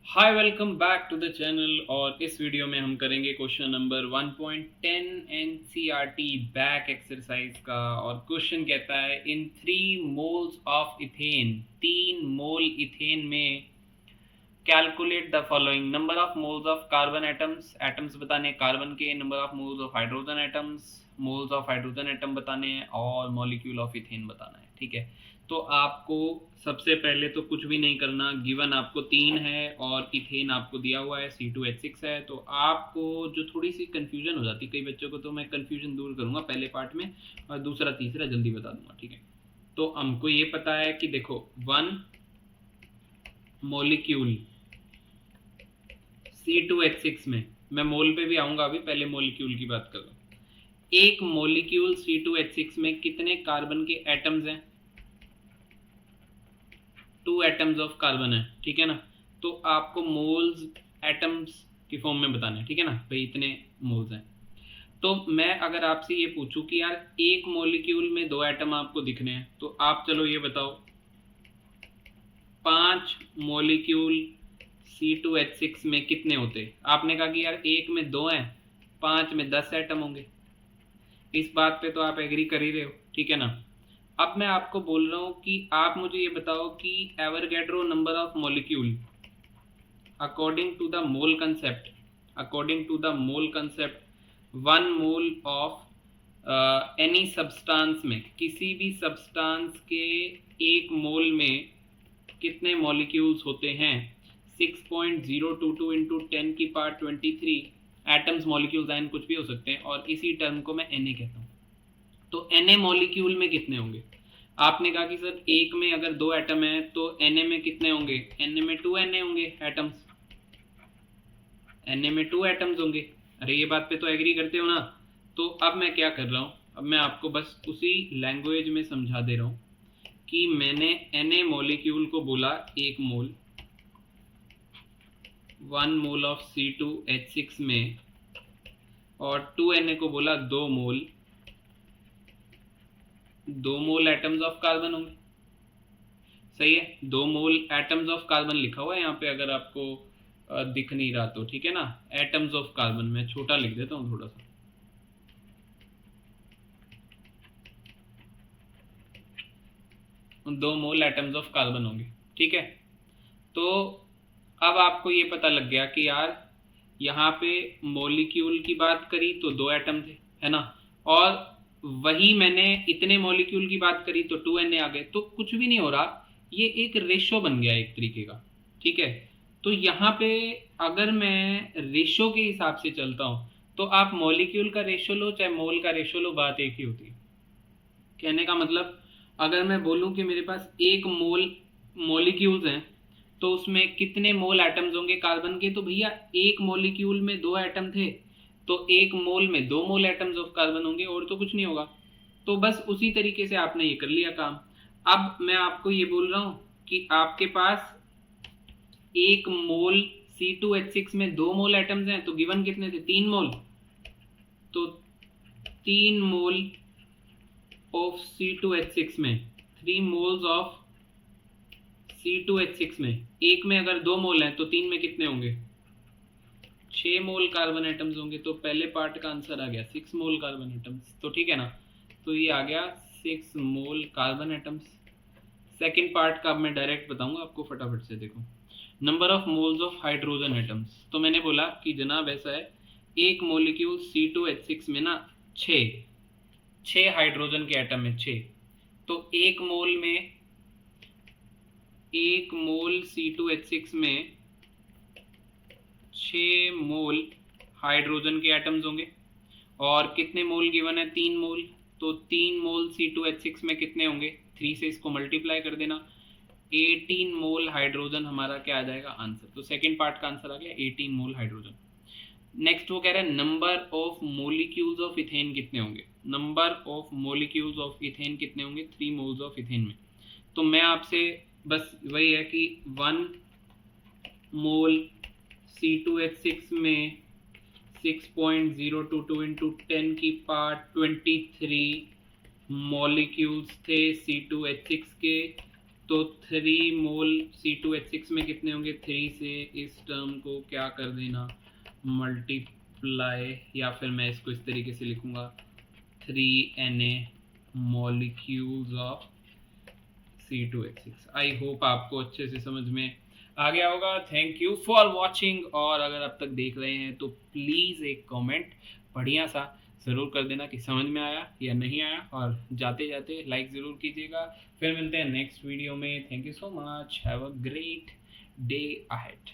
Hi welcome back to the channel. और इस video में हम करेंगे question number 1.10 NCERT back exercise का। और क्वेश्चन कहता है in 3 moles of ethane, 3 mole ethane में calculate the following number of moles of carbon atoms, atoms बताने कार्बन के, number of moles of hydrogen atoms, moles of hydrogen atom बताने हैं, और मॉलिक्यूल ऑफ इथेन बताना है। ठीक है, तो आपको सबसे पहले तो कुछ भी नहीं करना। गिवन आपको 3 है और इथेन आपको दिया हुआ है C2H6 है। तो आपको जो थोड़ी सी कंफ्यूजन हो जाती है कई बच्चों को, तो मैं कंफ्यूजन दूर करूंगा पहले पार्ट में, और दूसरा तीसरा जल्दी बता दूंगा। ठीक है, तो हमको ये पता है कि देखो 1 मोलिक्यूल C2H6 में, मैं मोल पे भी आऊंगा, अभी पहले मोलिक्यूल की बात कर रहा हूं। एक मोलिक्यूल C2H6 में कितने कार्बन के एटम्स हैं? 2 एटम्स ऑफ कार्बन है। ठीक है ना, तो आपको मोल्स एटम्स की फॉर्म में बताना है। ठीक है ना भाई, इतने मोल्स हैं। तो मैं अगर आपसे ये पूछूं कि यार एक मोलिक्यूल में 2 एटम आपको दिखने हैं, तो आप चलो ये बताओ 5 मोलिक्यूल C2H6 में कितने होते? आपने कहा कि यार एक में 2 हैं, 5 में 10 एटम होंगे। इस बात पे तो आप एग्री कर ही रहे हो। ठीक है ना, अब मैं आपको बोल रहा हूं कि आप मुझे ये बताओ कि Avogadro number of molecule according to the mole concept, according to the mole concept 1 mole of any substance में, किसी भी सब्सटेंस के 1 मोल में कितने मॉलिक्यूल्स होते हैं? 6.022 इंटू 10⁻23 एटम्स, मॉलिक्यूल्स, आयन कुछ भी हो सकते हैं, और इसी टर्म को मैं Na कहता हूँ। तो Na मॉलिक्यूल में कितने होंगे? आपने कहा कि सर एक में अगर 2 एटम है तो Na में कितने होंगे? Na में 2Na होंगे एटम्स, Na में 2 एटम्स होंगे। अरे ये बात पे तो एग्री करते हो ना? तो अब मैं क्या कर रहा हूँ, अब मैं आपको बस उसी लैंग्वेज में समझा दे रहा हूँ कि मैंने Na मॉलिक्यूल को बोला 1 मोल, 1 मोल ऑफ C2H6 में, और 2Na को बोला 2 मोल, 2 मोल एटम्स ऑफ कार्बन होंगे। सही है, 2 मोल एटम्स ऑफ कार्बन लिखा हुआ है यहाँ पे, अगर आपको दिख नहीं रहा तो। ठीक है ना, एटम्स ऑफ कार्बन मैं छोटा लिख देता हूँ थोड़ा सा। 2 मोल एटम्स ऑफ कार्बन होंगे। ठीक है, तो अब आपको ये पता लग गया कि यार यहाँ पे मॉलिक्यूल की बात करी तो 2 एटम थे, है ना, और वही मैंने इतने मॉलिक्यूल की बात करी तो 2Na आ गए। तो कुछ भी नहीं हो रहा, ये एक रेशो बन गया एक तरीके का। ठीक है, तो यहाँ पे अगर मैं रेशो के हिसाब से चलता हूँ, तो आप मॉलिक्यूल का रेशो लो चाहे मोल का रेशो लो, बात एक ही होती है। कहने का मतलब, अगर मैं बोलूं कि मेरे पास 1 मोल मॉलिक्यूल्स हैं तो उसमें कितने मोल एटम्स होंगे कार्बन के? तो भैया एक मॉलिक्यूल में 2 एटम थे, तो 1 मोल में 2 मोल एटम्स ऑफ कार्बन होंगे, और तो कुछ नहीं होगा। तो बस उसी तरीके से आपने ये कर लिया काम। अब मैं आपको ये बोल रहा हूं कि आपके पास 1 मोल C2H6 में 2 मोल एटम्स हैं, तो गिवन कितने थे? 3 मोल। तो 3 मोल ऑफ C2H6 में, 3 मोल्स ऑफ C2H6 में, एक में अगर 2 मोल हैं तो 3 में कितने होंगे? 6 मोल कार्बन एटम्स होंगे। तो पहले पार्ट का आंसर आ गया 6 मोल कार्बन एटम्स। तो ठीक है ना, तो ये आ गया 6 mole carbon atoms. Second part का अब मैं डायरेक्ट बताऊंगा आपको, फटाफट से देखो। Number of moles of hydrogen atoms, तो मैंने बोला कि जनाब ऐसा है, एक मोलिक्यूल C2H6 में ना 6 हाइड्रोजन के एटम है, 6। तो 1 मोल में, 1 मोल C2H6 में 6 मोल हाइड्रोजन के एटम्स होंगे, और कितने मोल गिवन है? 3 मोल। तो 3 मोल C2H6 में कितने होंगे? 3 से इसको मल्टीप्लाई कर देना, 18 मोल हाइड्रोजन हमारा क्या आ जाएगा? आंसर। तो सेकेंड पार्ट का आंसर आ गया 18 मोल हाइड्रोजन। नेक्स्ट वो कह रहा है number of molecules of ethane कितने होंगे? Number of molecules of ethane कितने होंगे 3 मोल्स ऑफ इथेन में? तो मैं आपसे बस वही है कि 1 मोल C2H6 में 6.022 इंटू 10⁻23 मॉलिक्यूल्स थे C2H6 के, तो 3 मोल C2H6 में कितने होंगे? 3 से इस टर्म को क्या कर देना, मल्टीप्लाई, या फिर मैं इसको इस तरीके से लिखूंगा 3Na molecules of C2H6। I hope आपको अच्छे से समझ में आ गया होगा। थैंक यू फॉर वॉचिंग, और अगर अब तक देख रहे हैं तो प्लीज़ एक कमेंट बढ़िया सा ज़रूर कर देना कि समझ में आया या नहीं आया, और जाते जाते लाइक ज़रूर कीजिएगा। फिर मिलते हैं नेक्स्ट वीडियो में। Thank you so much, have a great day ahead.